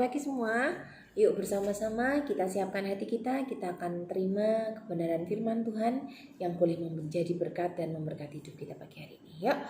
pagi semua. Yuk bersama-sama kita siapkan hati kita akan terima kebenaran firman Tuhan yang boleh menjadi berkat dan memberkati hidup kita pagi hari ini. Yuk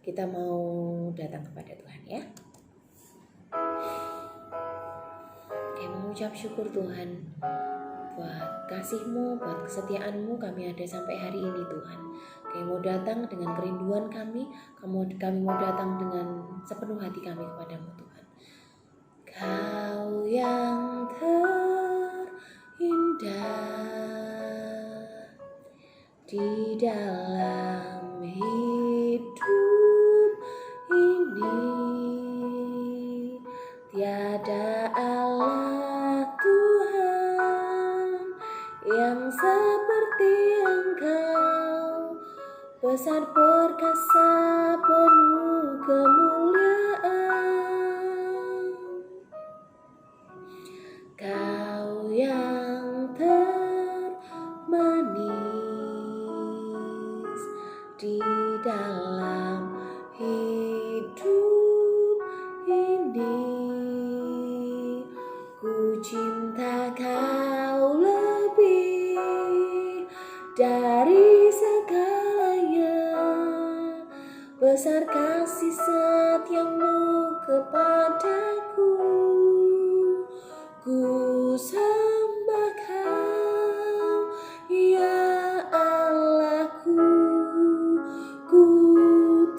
kita mau datang kepada Tuhan ya. Kayak mengucap syukur Tuhan buat kasih-Mu, buat kesetiaan-Mu kami ada sampai hari ini Tuhan. Kami mau datang dengan kerinduan kami mau datang dengan sepenuh hati kami kepadamu Tuhan. Kau yang terindah di dalam hidup ini, tiada Allah Tuhan yang seperti Engkau, besar perkasa penuh kemuliaan. Kau yang termanis di dalam hidup ini, ku cinta Kau lebih dari segalanya, besar kasih setiamu kepadaku. Ku sembah Kau, ya Allahku, ku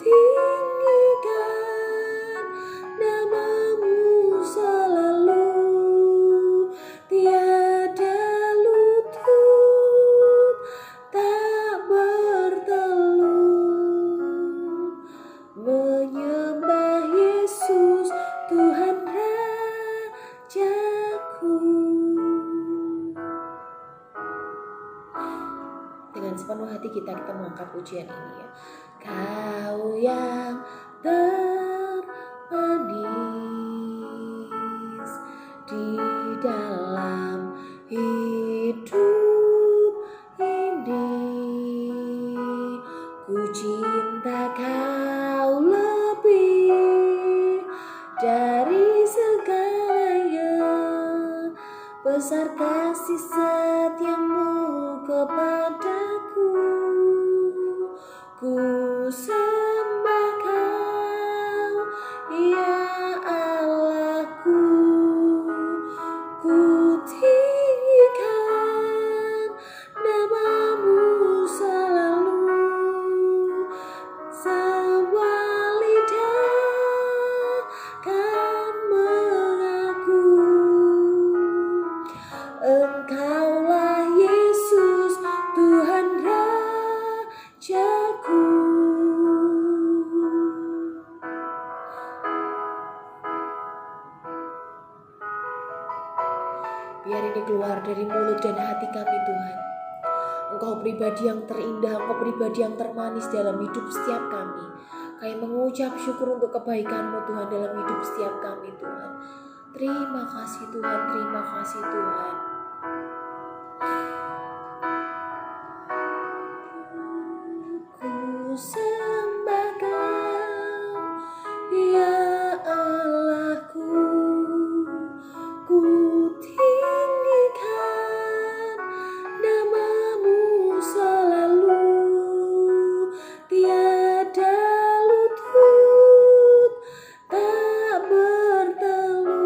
tinggikan nama-Mu selalu, tiada lutut tak bertelut, menyembah Yesus Tuhan Rajaku. Dengan sepenuh hati kita mengangkat pujian ini ya. Kau yang termanis di dalam hidup ini, ku cinta Kau lebih dari segalanya, besar kasih setiamu kepadaku. Ku sembah Kau, ya Allahku, ku tinggikan nama-Mu selalu, semua lidah kan mengaku Engkaulah Yesus Tuhan Rajaku. Biar ini keluar dari mulut dan hati kami Tuhan. Engkau pribadi yang terindah, Engkau pribadi yang termanis dalam hidup setiap kami. Kami mengucap syukur untuk kebaikan-Mu Tuhan dalam hidup setiap kami Tuhan. Terima kasih Tuhan, terima kasih Tuhan. Ku sembah Kau, ya Allahku, ku tinggikan nama-Mu selalu, tiada lutut tak bertelut,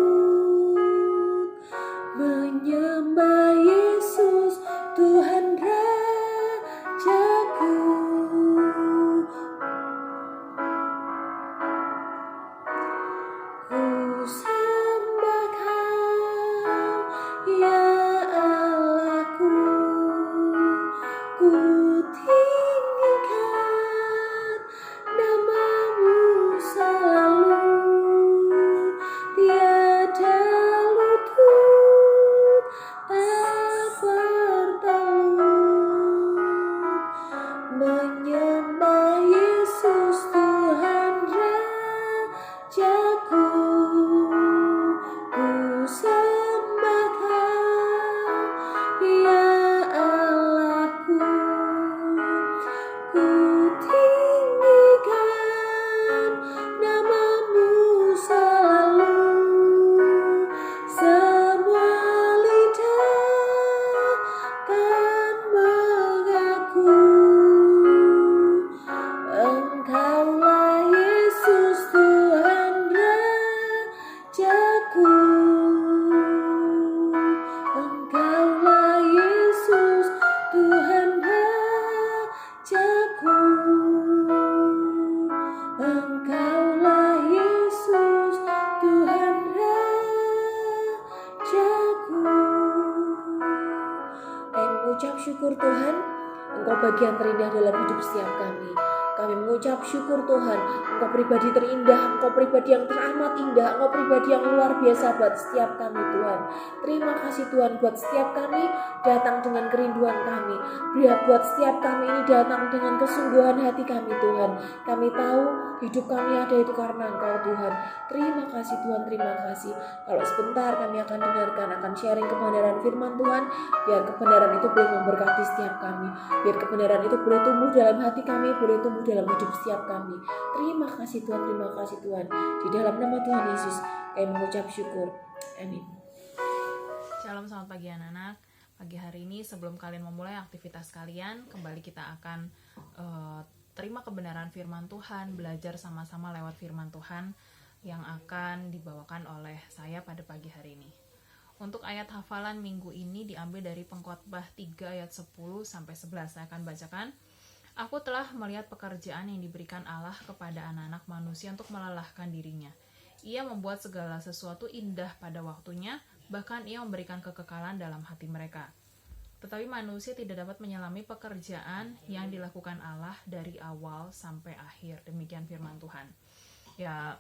menyembah mengucap syukur Tuhan, Engkau bagian terindah dalam hidup setiap kami. Kami mengucap syukur Tuhan, Engkau pribadi terindah, Engkau pribadi yang teramat indah, Engkau pribadi yang luar biasa buat setiap kami Tuhan. Terima kasih Tuhan buat setiap kami datang dengan kerinduan kami. Buat setiap kami ini datang dengan kesungguhan hati kami Tuhan. Kami tahu hidup kami ada itu karena Engkau Tuhan. Terima kasih Tuhan, terima kasih. Kalau sebentar kami akan dengarkan, akan sharing kebenaran firman Tuhan. Biar kebenaran itu boleh memberkati setiap kami. Biar kebenaran itu boleh tumbuh dalam hati kami, boleh tumbuh dalam hidup setiap kami. Terima kasih Tuhan, terima kasih Tuhan. Di dalam nama Tuhan Yesus kami mengucap syukur. Amin. Shalom, selamat pagi anak-anak. Pagi hari ini sebelum kalian memulai aktivitas kalian, kembali kita akan terima kebenaran firman Tuhan, belajar sama-sama lewat firman Tuhan yang akan dibawakan oleh saya pada pagi hari ini. Untuk ayat hafalan minggu ini diambil dari Pengkhotbah 3 ayat 10 sampai 11. Saya akan bacakan. Aku telah melihat pekerjaan yang diberikan Allah kepada anak-anak manusia untuk melelahkan dirinya. Ia membuat segala sesuatu indah pada waktunya, bahkan ia memberikan kekekalan dalam hati mereka. Tetapi manusia tidak dapat menyelami pekerjaan yang dilakukan Allah dari awal sampai akhir. Demikian firman Tuhan. Ya,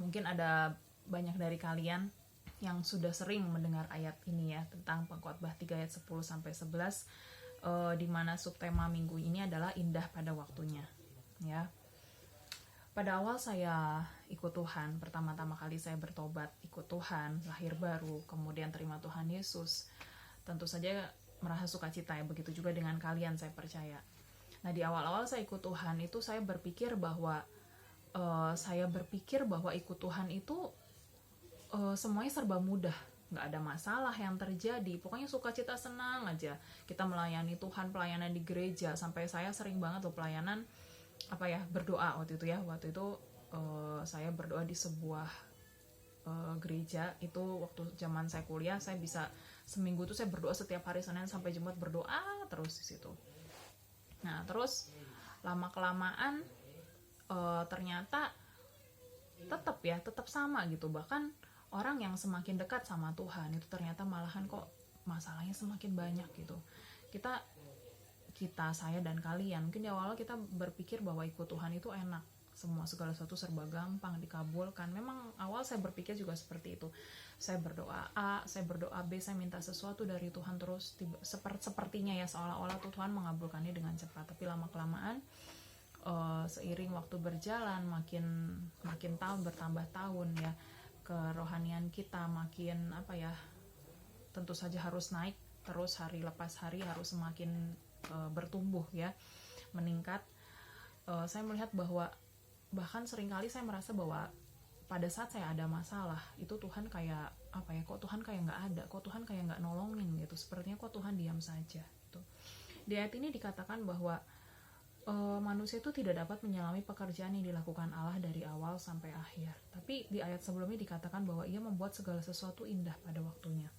mungkin ada banyak dari kalian yang sudah sering mendengar ayat ini ya, tentang Pengkhotbah 3 ayat 10 sampai 11, di mana subtema minggu ini adalah indah pada waktunya. Ya. Pada awal saya ikut Tuhan, pertama-tama kali saya bertobat, ikut Tuhan, lahir baru, kemudian terima Tuhan Yesus. Tentu saja merasa sukacita ya, begitu juga dengan kalian, saya percaya. Nah, di awal-awal saya ikut Tuhan itu saya berpikir bahwa ikut Tuhan itu semuanya serba mudah, nggak ada masalah yang terjadi, pokoknya sukacita, senang aja kita melayani Tuhan, pelayanan di gereja. Sampai saya sering banget loh pelayanan berdoa waktu itu saya berdoa di sebuah gereja. Itu waktu zaman saya kuliah, saya bisa seminggu tuh saya berdoa setiap hari Senin sampai Jumat, berdoa terus di situ. Nah, terus lama kelamaan ternyata tetap sama gitu. Bahkan orang yang semakin dekat sama Tuhan itu ternyata malahan kok masalahnya semakin banyak gitu. Kita, saya dan kalian, mungkin di awal kita berpikir bahwa ikut Tuhan itu enak, segala sesuatu serba gampang dikabulkan. Memang awal saya berpikir juga seperti itu. Saya berdoa A, saya berdoa B, saya minta sesuatu dari Tuhan, terus sepertinya ya seolah-olah Tuhan mengabulkannya dengan cepat. Tapi lama kelamaan seiring waktu berjalan, makin tahun bertambah tahun ya, kerohanian kita makin tentu saja harus naik terus, hari lepas hari harus semakin bertumbuh ya, meningkat. Saya melihat bahwa bahkan seringkali saya merasa bahwa pada saat saya ada masalah itu Tuhan kayak kok Tuhan kayak nggak ada, kok Tuhan kayak nggak nolongin gitu, sepertinya kok Tuhan diam saja gitu. Di ayat ini dikatakan bahwa manusia itu tidak dapat menyelami pekerjaan yang dilakukan Allah dari awal sampai akhir. Tapi di ayat sebelumnya dikatakan bahwa ia membuat segala sesuatu indah pada waktunya.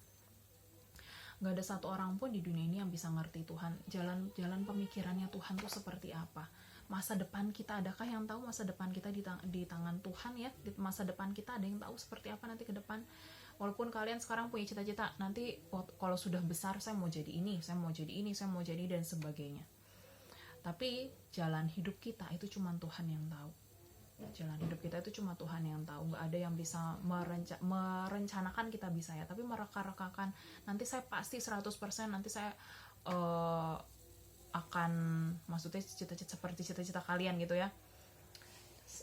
Gak ada satu orang pun di dunia ini yang bisa ngerti Tuhan, jalan pemikirannya Tuhan tuh seperti apa. Masa depan kita, adakah yang tahu masa depan kita di tangan Tuhan ya? Di masa depan kita ada yang tahu seperti apa nanti ke depan? Walaupun kalian sekarang punya cita-cita, nanti kalau sudah besar saya mau jadi ini, saya mau jadi ini, saya mau jadi dan sebagainya. Tapi jalan hidup kita itu cuma Tuhan yang tahu. Jalan hidup kita itu cuma Tuhan yang tahu. Gak ada yang bisa merencanakan kita bisa ya, tapi mereka-rekakan. Nanti saya pasti 100%, nanti saya akan, maksudnya cita-cita seperti cita-cita kalian gitu ya,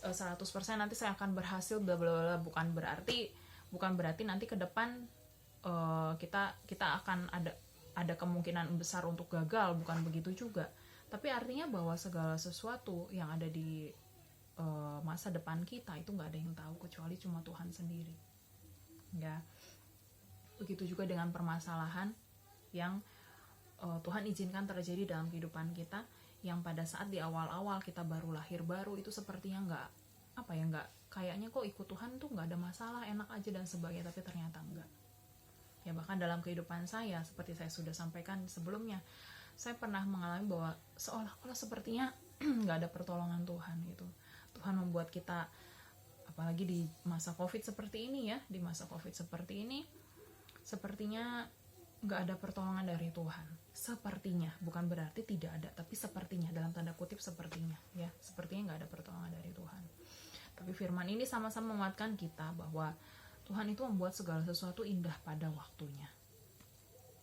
100% nanti saya akan berhasil, bla bla bla. Bukan berarti nanti ke depan kita akan ada kemungkinan besar untuk gagal, bukan begitu juga. Tapi artinya bahwa segala sesuatu yang ada di masa depan kita itu nggak ada yang tahu kecuali cuma Tuhan sendiri. Ya, begitu juga dengan permasalahan yang Tuhan izinkan terjadi dalam kehidupan kita, yang pada saat di awal-awal kita baru lahir baru itu sepertinya nggak kayaknya kok ikut Tuhan tuh nggak ada masalah, enak aja dan sebagainya, tapi ternyata enggak. Ya, bahkan dalam kehidupan saya seperti saya sudah sampaikan sebelumnya, saya pernah mengalami bahwa seolah-olah sepertinya nggak ada pertolongan Tuhan gitu. Tuhan membuat kita, apalagi di masa COVID seperti ini ya, sepertinya nggak ada pertolongan dari Tuhan. Sepertinya, bukan berarti tidak ada, tapi sepertinya, dalam tanda kutip sepertinya, ya, sepertinya nggak ada pertolongan dari Tuhan. Tapi firman ini sama-sama menguatkan kita bahwa Tuhan itu membuat segala sesuatu indah pada waktunya.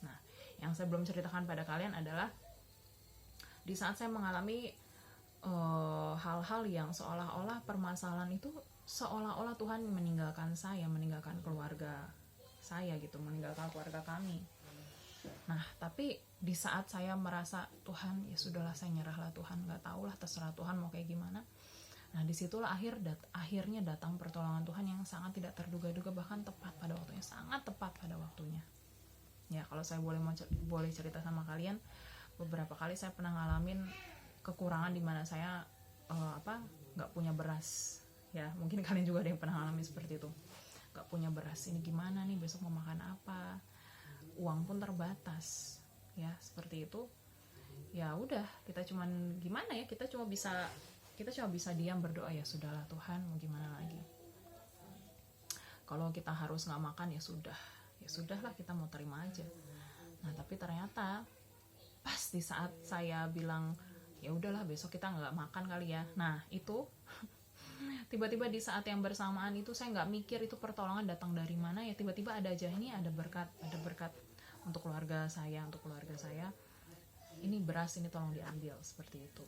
Nah, yang saya belum ceritakan pada kalian adalah di saat saya mengalami hal-hal yang seolah-olah permasalahan itu seolah-olah Tuhan meninggalkan saya, meninggalkan keluarga saya gitu, meninggalkan keluarga kami. Nah, tapi di saat saya merasa Tuhan, ya sudahlah, saya nyerahlah Tuhan, nggak tahulah, terserah Tuhan mau kayak gimana. Nah, disitulah akhirnya datang pertolongan Tuhan yang sangat tidak terduga-duga, bahkan tepat pada waktunya, sangat tepat pada waktunya. Ya, kalau saya boleh cerita sama kalian, beberapa kali saya pernah ngalamin kekurangan di mana saya nggak punya beras. Ya, mungkin kalian juga ada yang pernah ngalamin seperti itu. Nggak punya beras, ini gimana nih, besok mau makan apa? Uang pun terbatas, ya seperti itu. Ya udah, kita cuma bisa diam berdoa, ya sudahlah Tuhan, mau gimana lagi. Kalau kita harus nggak makan, ya sudahlah, kita mau terima aja. Nah, tapi ternyata pas di saat saya bilang ya udahlah, besok kita nggak makan kali ya, nah itu tiba-tiba di saat yang bersamaan itu saya nggak mikir itu pertolongan datang dari mana, ya tiba-tiba ada aja, ini ada berkat untuk keluarga saya, ini beras, ini tolong diambil, seperti itu.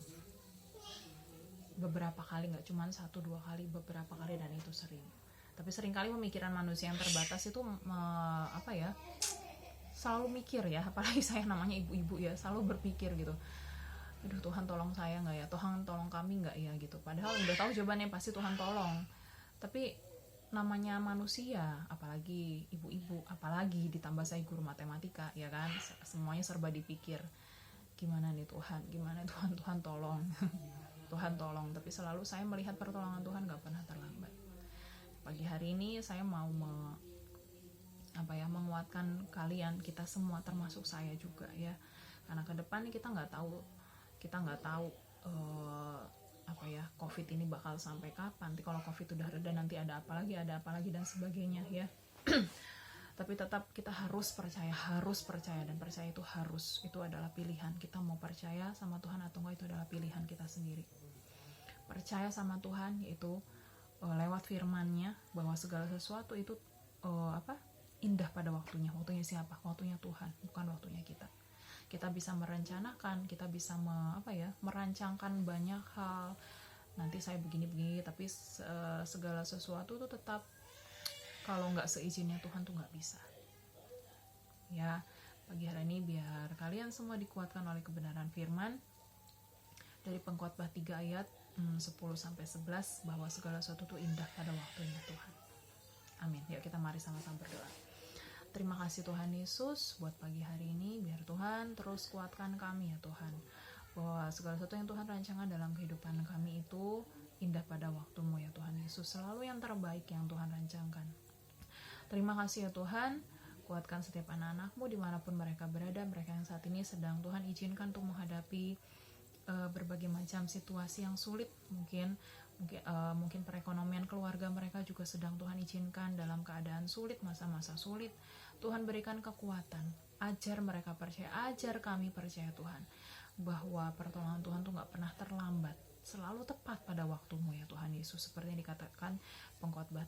Beberapa kali, nggak cuma 1-2 kali, beberapa kali, dan itu sering. Tapi seringkali pemikiran manusia yang terbatas itu selalu mikir ya, apalagi saya namanya ibu-ibu ya, selalu berpikir gitu, aduh Tuhan tolong saya nggak ya, Tuhan tolong kami nggak ya gitu. Padahal udah tahu jawabannya pasti Tuhan tolong, tapi namanya manusia, apalagi ibu-ibu, apalagi ditambah saya guru matematika, ya kan, semuanya serba dipikir, gimana nih Tuhan, Tuhan tolong. Tuhan tolong, tapi selalu saya melihat pertolongan Tuhan gak pernah terlambat. Pagi hari ini saya mau menguatkan kalian, kita semua, termasuk saya juga ya, karena ke depan kita nggak tahu COVID ini bakal sampai kapan. Nanti kalau COVID udah reda, nanti ada apa lagi dan sebagainya ya. Tapi tetap kita harus percaya, dan percaya itu adalah pilihan. Kita mau percaya sama Tuhan atau enggak, itu adalah pilihan kita sendiri. Percaya sama Tuhan yaitu lewat firman-Nya bahwa segala sesuatu itu indah pada waktunya. Waktunya siapa? Waktunya Tuhan, bukan waktunya kita. Kita bisa merencanakan, kita bisa merancangkan banyak hal. Nanti saya begini, tapi segala sesuatu itu tetap kalau nggak seizinnya Tuhan tuh nggak bisa. Ya, pagi hari ini biar kalian semua dikuatkan oleh kebenaran firman dari Pengkhotbah 3 ayat 10-11, bahwa segala sesuatu itu indah pada waktunya Tuhan. Amin. Yuk kita mari sama-sama berdoa. Terima kasih Tuhan Yesus buat pagi hari ini. Biar Tuhan terus kuatkan kami ya Tuhan, bahwa segala sesuatu yang Tuhan rancangkan dalam kehidupan kami itu indah pada waktu-Mu ya Tuhan Yesus. Selalu yang terbaik yang Tuhan rancangkan. Terima kasih ya Tuhan. Kuatkan setiap anak-anak-Mu dimanapun mereka berada. Mereka yang saat ini sedang Tuhan izinkan untuk menghadapi berbagai macam situasi yang sulit. Mungkin perekonomian keluarga mereka juga sedang Tuhan izinkan dalam keadaan sulit, masa-masa sulit. Tuhan berikan kekuatan, ajar mereka percaya, ajar kami percaya Tuhan, bahwa pertolongan Tuhan tuh gak pernah terlambat, selalu tepat pada waktu-Mu ya Tuhan Yesus, seperti yang dikatakan Pengkhotbah